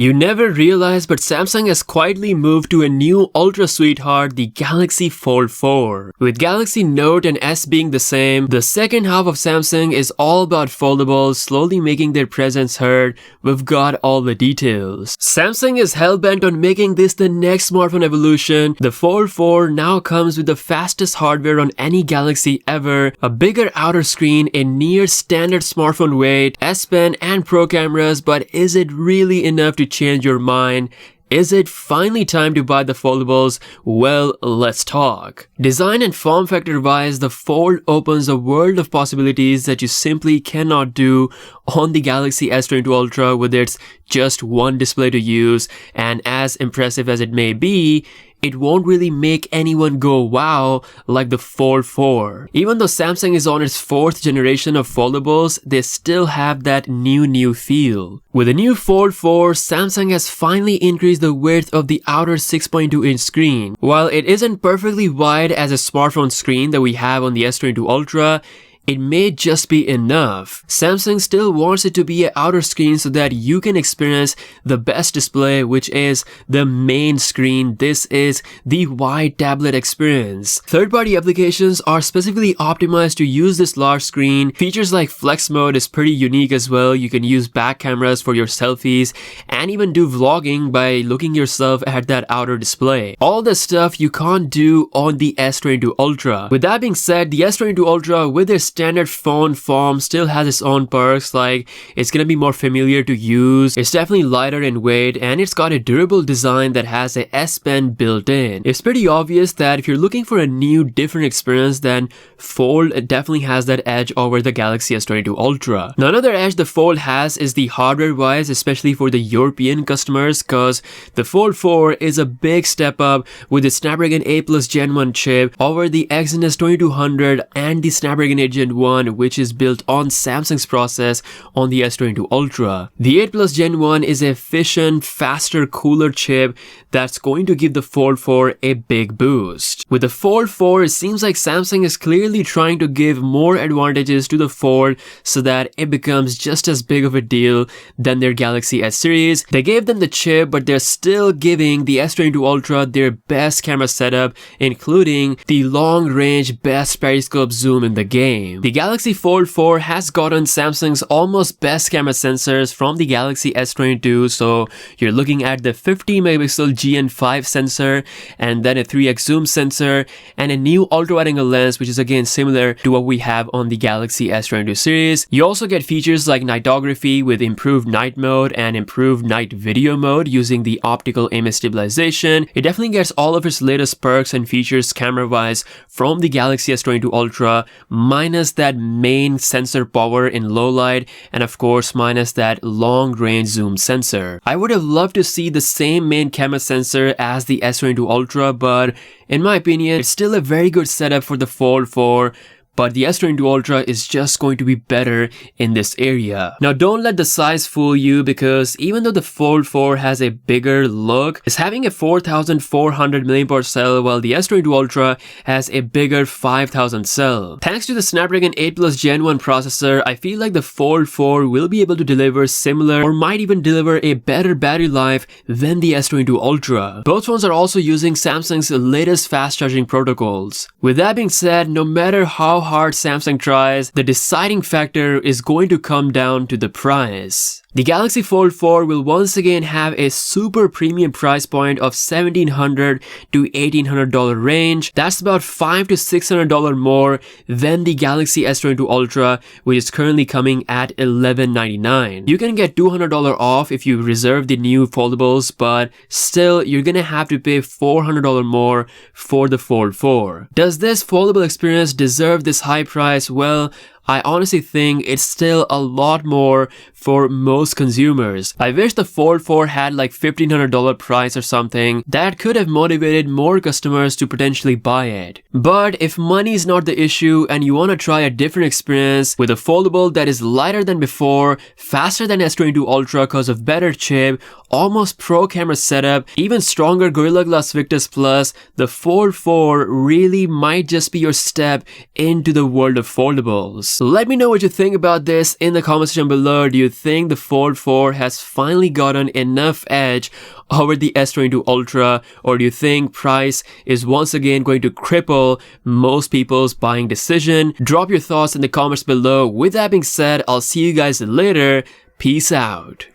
You never realize, but Samsung has quietly moved to a new ultra sweetheart, the Galaxy Fold 4. With Galaxy Note and S being the same, the second half of Samsung is all about foldables slowly making their presence heard. We've got all the details. Samsung is hell-bent on making this the next smartphone evolution. The Fold 4 now comes with the fastest hardware on any Galaxy ever, a bigger outer screen, a near standard smartphone weight, S Pen and Pro cameras, but is it really enough to change your mind? Is it finally time to buy the foldables? Well, let's talk. Design and form factor wise, the Fold opens a world of possibilities that you simply cannot do on the Galaxy S22 Ultra with its just one display to use, and as impressive as it may be, it won't really make anyone go wow like the Fold 4. Even though Samsung is on its 4th generation of foldables, they still have that new feel. With the new Fold 4, Samsung has finally increased the width of the outer 6.2-inch screen. While it isn't perfectly wide as a smartphone screen that we have on the S22 Ultra, it may just be enough. Samsung still wants it to be an outer screen so that you can experience the best display, which is the main screen. This is the wide tablet experience. Third-party applications are specifically optimized to use this large screen. Features like flex mode is pretty unique as well. You can use back cameras for your selfies and even do vlogging by looking yourself at that outer display. All this stuff you can't do on the S22 Ultra. With that being said, the S22 Ultra with its standard phone form still has its own perks, like it's gonna be more familiar to use, it's definitely lighter in weight, and it's got a durable design that has a S Pen built in. It's pretty obvious that if you're looking for a new different experience, then Fold definitely has that edge over the Galaxy S22 Ultra. Now another edge the Fold has is the hardware wise, especially for the European customers, cause the Fold 4 is a big step up with the Snapdragon 8 Plus Gen 1 chip over the Exynos 2200 and the Snapdragon 8 Gen 1, which is built on Samsung's process on the S22 Ultra. The 8 Plus Gen 1 is a efficient, faster, cooler chip that's going to give the Fold 4 a big boost. With the Fold 4, it seems like Samsung is clearly trying to give more advantages to the Fold so that it becomes just as big of a deal than their Galaxy S series. They gave them the chip, but they're still giving the S22 Ultra their best camera setup, including the long-range best periscope zoom in the game. The Galaxy Fold 4 has gotten Samsung's almost best camera sensors from the Galaxy S22, so you're looking at the 50 megapixel GN5 sensor and then a 3x zoom sensor and a new ultra-wide-angle lens, which is again similar to what we have on the Galaxy S22 series. You also get features like nightography with improved night mode and improved night video mode using the optical image stabilization. It definitely gets all of its latest perks and features camera-wise from the Galaxy S22 Ultra, minus that main sensor power in low light, and of course minus that long range zoom sensor. I would have loved to see the same main camera sensor as the S22 Ultra, but in my opinion, it's still a very good setup for the Fold 4. But the S22 Ultra is just going to be better in this area. Now don't let the size fool you, because even though the Fold 4 has a bigger look, it's having a 4400 mAh cell while the S22 Ultra has a bigger 5000 cell. Thanks to the Snapdragon 8 Plus Gen 1 processor, I feel like the Fold 4 will be able to deliver similar or might even deliver a better battery life than the S22 Ultra. Both phones are also using Samsung's latest fast charging protocols. With that being said, no matter how hard Samsung tries, the deciding factor is going to come down to the price. The Galaxy Fold 4 will once again have a super premium price point of $1,700 to $1,800 range. That's about $500 to $600 more than the Galaxy S22 Ultra, which is currently coming at $1,199. You can get $200 off if you reserve the new foldables, but still you're gonna have to pay $400 more for the Fold 4. Does this foldable experience deserve this high price? Well, I honestly think it's still a lot more for most consumers. I wish the Fold 4 had like $1,500 price or something that could have motivated more customers to potentially buy it. But if money is not the issue and you want to try a different experience with a foldable that is lighter than before, faster than S22 Ultra because of better chip, almost pro camera setup, even stronger Gorilla Glass Victus Plus, the Fold 4 really might just be your step into the world of foldables. Let me know what you think about this in the comment section below. Do you think the Fold 4 has finally gotten enough edge over the S22 Ultra, or do you think price is once again going to cripple most people's buying decision? Drop your thoughts in the comments below. With that being said, I'll see you guys later. Peace out.